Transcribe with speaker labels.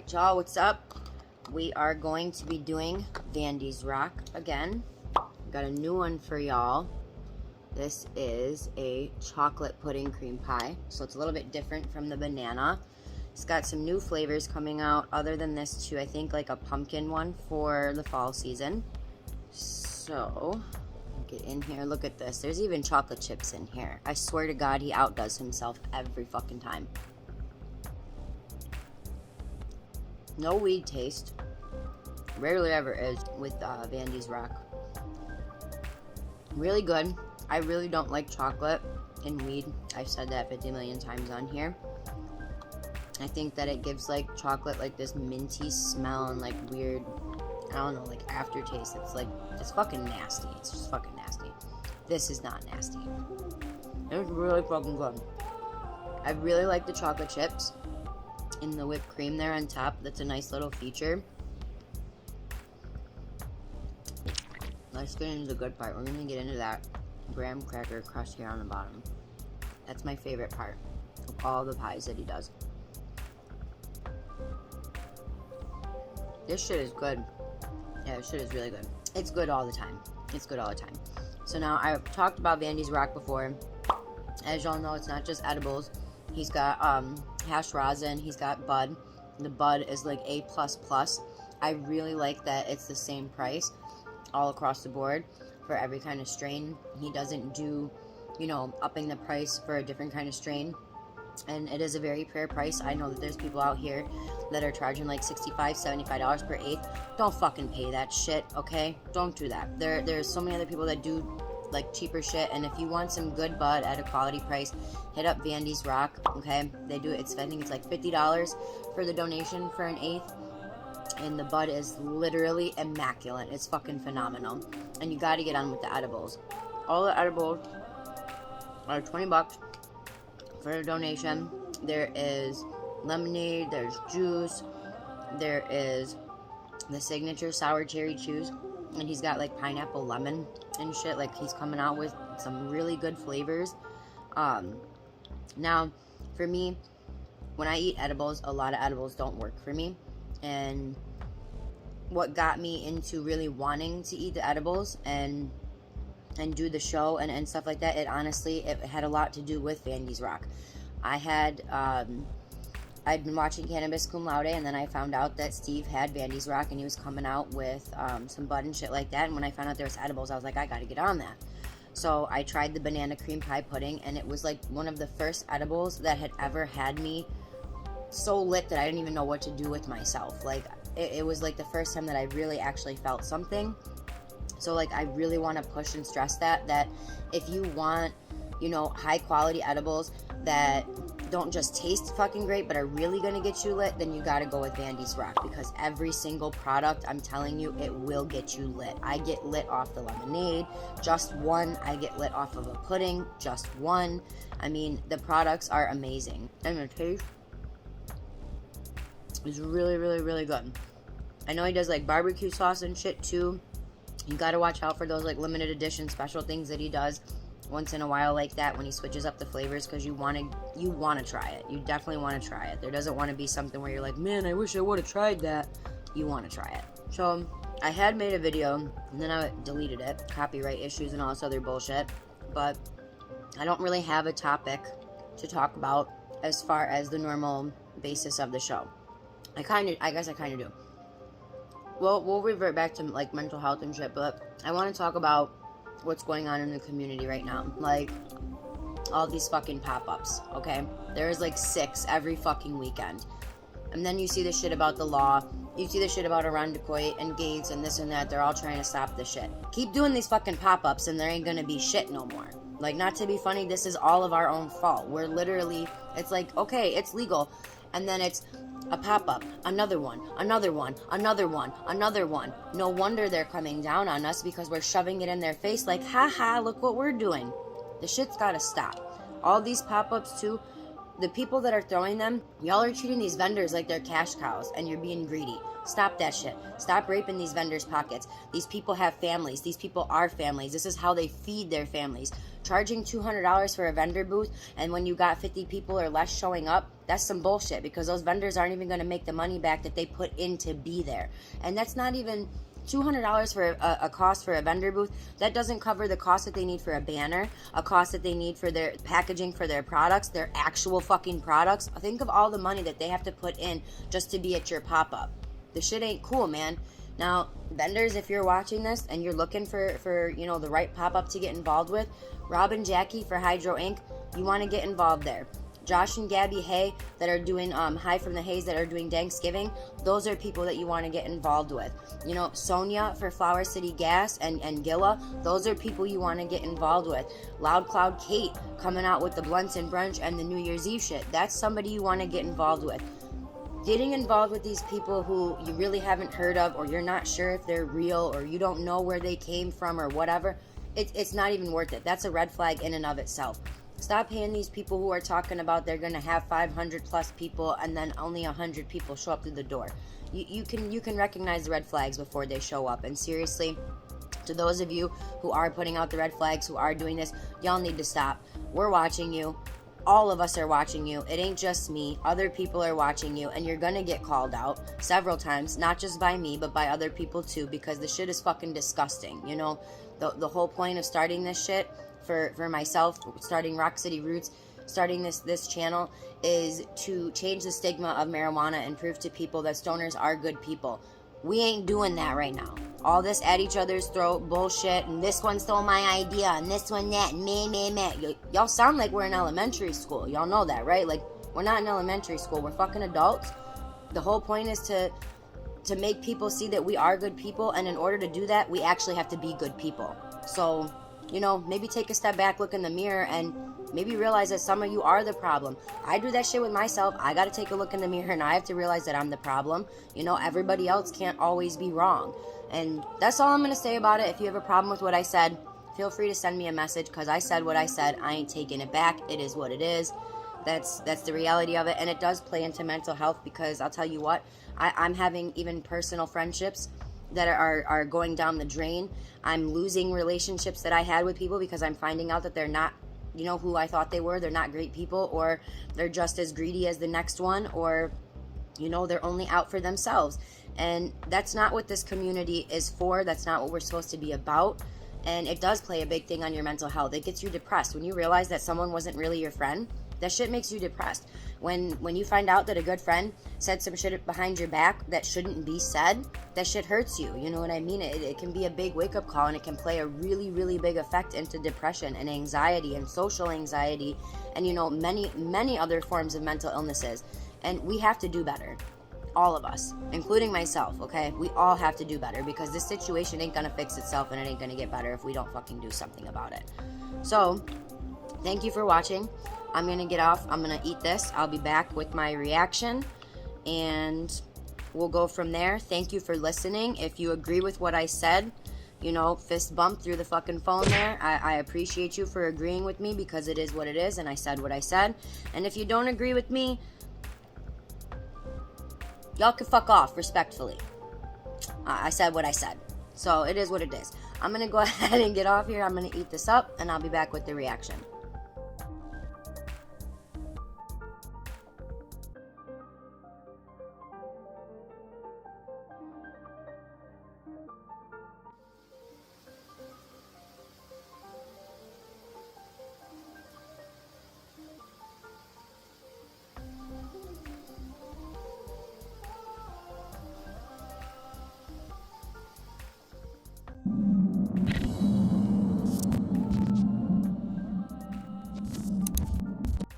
Speaker 1: Alright y'all, what's up? We are going to be doing Vandy's Rock again. Got a new one for y'all. This is a chocolate pudding cream pie, so it's a little bit different from the banana. It's got some new flavors coming out other than this too. I think like a pumpkin one for the fall season. So, get in here, look at this. There's even chocolate chips in here. I swear to God, he outdoes himself every fucking time. No weed taste. Rarely ever is with Vandy's Rock. Really good. I really don't like chocolate and weed. I've said that 50 million times on here. I think that it gives like chocolate like this minty smell and like weird, I don't know, like aftertaste. It's fucking nasty. It's just fucking nasty. This is not nasty. It's really fucking good. I really like the chocolate chips and the whipped cream there on top. That's a nice little feature. Let's get into the good part. We're gonna get into that graham cracker crust here on the bottom. That's my favorite part of all the pies that he does. This shit is good. Yeah, this shit is really good. It's good all the time. It's good all the time. So now, I've talked about Vandy's Rock before. As y'all know, it's not just edibles. He's got hash rosin. He's got bud. The bud is like A++. I really like that it's the same price all across the board for every kind of strain. He doesn't do, you know, upping the price for a different kind of strain. And it is a very fair price. I know that there's people out here that are charging like $65, $75 per eighth. Don't fucking pay that shit, okay? Don't do that. There's so many other people that do like cheaper shit, and if you want some good bud at a quality price, hit up Vandy's Rock, okay? They do it. I think it's like $50 for the donation for an eighth, and the bud is literally immaculate. It's fucking phenomenal, and you got to get on with the edibles. All the edibles are $20 for a donation. There is lemonade, there's juice, there is the signature sour cherry chews, and he's got like pineapple lemon and shit. Like, he's coming out with some really good flavors. Now for me, when I eat edibles, a lot of edibles don't work for me, and what got me into really wanting to eat the edibles and do the show and stuff like that, it had a lot to do with Vandy's Rock. I'd been watching Cannabis Cum Laude, and then I found out that Steve had Vandy's Rock, and he was coming out with some bud and shit like that, and when I found out there was edibles, I was like, I gotta get on that. So I tried the banana cream pie pudding, and it was like one of the first edibles that had ever had me so lit that I didn't even know what to do with myself. Like, it was like the first time that I really actually felt something. So like, I really want to push and stress that if you want, you know, high quality edibles that don't just taste fucking great but are really gonna get you lit, then you gotta go with Vandy's Rock, because every single product, I'm telling you, it will get you lit. I get lit off the lemonade, just one. I get lit off of a pudding, just one. I mean, the products are amazing, and the taste is really, really, really good. I know he does like barbecue sauce and shit too. You gotta watch out for those like limited edition special things that he does once in a while like that, when he switches up the flavors, because you want to try it. You definitely want to try it. There doesn't want to be something where you're like, man, I wish I would have tried that. You want to try it. So I had made a video, and then I deleted it. Copyright issues and all this other bullshit. But I don't really have a topic to talk about as far as the normal basis of the show. I guess I kind of do. Well, we'll revert back to like mental health and shit, but I want to talk about what's going on in the community right now. Like, all these fucking pop-ups, okay? There's like 6 every fucking weekend. And then you see the shit about the law. You see the shit about Arundel and Gates and this and that. They're all trying to stop the shit. Keep doing these fucking pop-ups and there ain't gonna be shit no more. Like, not to be funny, this is all of our own fault. We're literally, it's like, okay, it's legal. And then it's a pop-up, another one, another one, another one, another one. No wonder they're coming down on us, because we're shoving it in their face like, haha, look what we're doing. The shit's gotta stop. All these pop-ups too, the people that are throwing them, y'all are treating these vendors like they're cash cows and you're being greedy. Stop that shit. Stop raping these vendors' pockets. These people have families. These people are families. This is how they feed their families. Charging $200 for a vendor booth, and when you got 50 people or less showing up, that's some bullshit, because those vendors aren't even going to make the money back that they put in to be there. And that's not even $200 for a cost for a vendor booth. That doesn't cover the cost that they need for a banner, a cost that they need for their packaging for their products, their actual fucking products. Think of all the money that they have to put in just to be at your pop-up. The shit ain't cool, man. Now, vendors, if you're watching this and you're looking for you know, the right pop-up to get involved with, Rob and Jackie for Hydro Inc., you want to get involved there. Josh and Gabby Hay that are doing High from the Haze, that are doing Thanksgiving, those are people that you want to get involved with. You know, Sonia for Flower City Gas and Gilla, those are people you want to get involved with. Loud Cloud Kate coming out with the Blunts and Brunch and the New Year's Eve shit, that's somebody you want to get involved with. Getting involved with these people who you really haven't heard of, or you're not sure if they're real, or you don't know where they came from or whatever, it's not even worth it. That's a red flag in and of itself. Stop paying these people who are talking about they're going to have 500 plus people and then only 100 people show up through the door. You can recognize the red flags before they show up. And seriously, to those of you who are putting out the red flags, who are doing this, y'all need to stop. We're watching you. All of us are watching you. It ain't just me. Other people are watching you, and you're gonna get called out several times, not just by me, but by other people too, because the shit is fucking disgusting. You know, the whole point of starting this shit for myself, starting Rock City Roots, starting this channel, is to change the stigma of marijuana and prove to people that stoners are good people. We ain't doing that right now. All this at each other's throat bullshit, and this one stole my idea, and this one that, and meh. Y'all sound like we're in elementary school. Y'all know that, right? Like, we're not in elementary school. We're fucking adults. The whole point is to make people see that we are good people, and in order to do that, we actually have to be good people. So, you know, maybe take a step back, look in the mirror, and maybe realize that some of you are the problem. I do that shit with myself. I gotta take a look in the mirror, and I have to realize that I'm the problem. You know, everybody else can't always be wrong. And that's all I'm gonna say about it. If you have a problem with what I said, feel free to send me a message, because I said what I said. I ain't taking it back. It is what it is. That's the reality of it. And it does play into mental health, because I'll tell you what, I'm having even personal friendships that are going down the drain. I'm losing relationships that I had with people because I'm finding out that they're not, you know, who I thought they were. They're not great people, or they're just as greedy as the next one, or, you know, they're only out for themselves. And that's not what this community is for. That's not what we're supposed to be about. And it does play a big thing on your mental health. It gets you depressed. When you realize that someone wasn't really your friend, that shit makes you depressed. When you find out that a good friend said some shit behind your back that shouldn't be said, that shit hurts you. You know what I mean? It can be a big wake-up call, and it can play a really, really big effect into depression and anxiety and social anxiety and, you know, many, many other forms of mental illnesses. And we have to do better. All of us, including myself, okay? We all have to do better, because this situation ain't gonna fix itself, and it ain't gonna get better if we don't fucking do something about it. So, thank you for watching. I'm gonna get off. I'm gonna eat this. I'll be back with my reaction, and we'll go from there. Thank you for listening. If you agree with what I said, you know, fist bump through the fucking phone there. I appreciate you for agreeing with me, because it is what it is, and I said what I said. And if you don't agree with me, y'all can fuck off, respectfully. I said what I said. So it is what it is. I'm gonna go ahead and get off here. I'm gonna eat this up, and I'll be back with the reaction.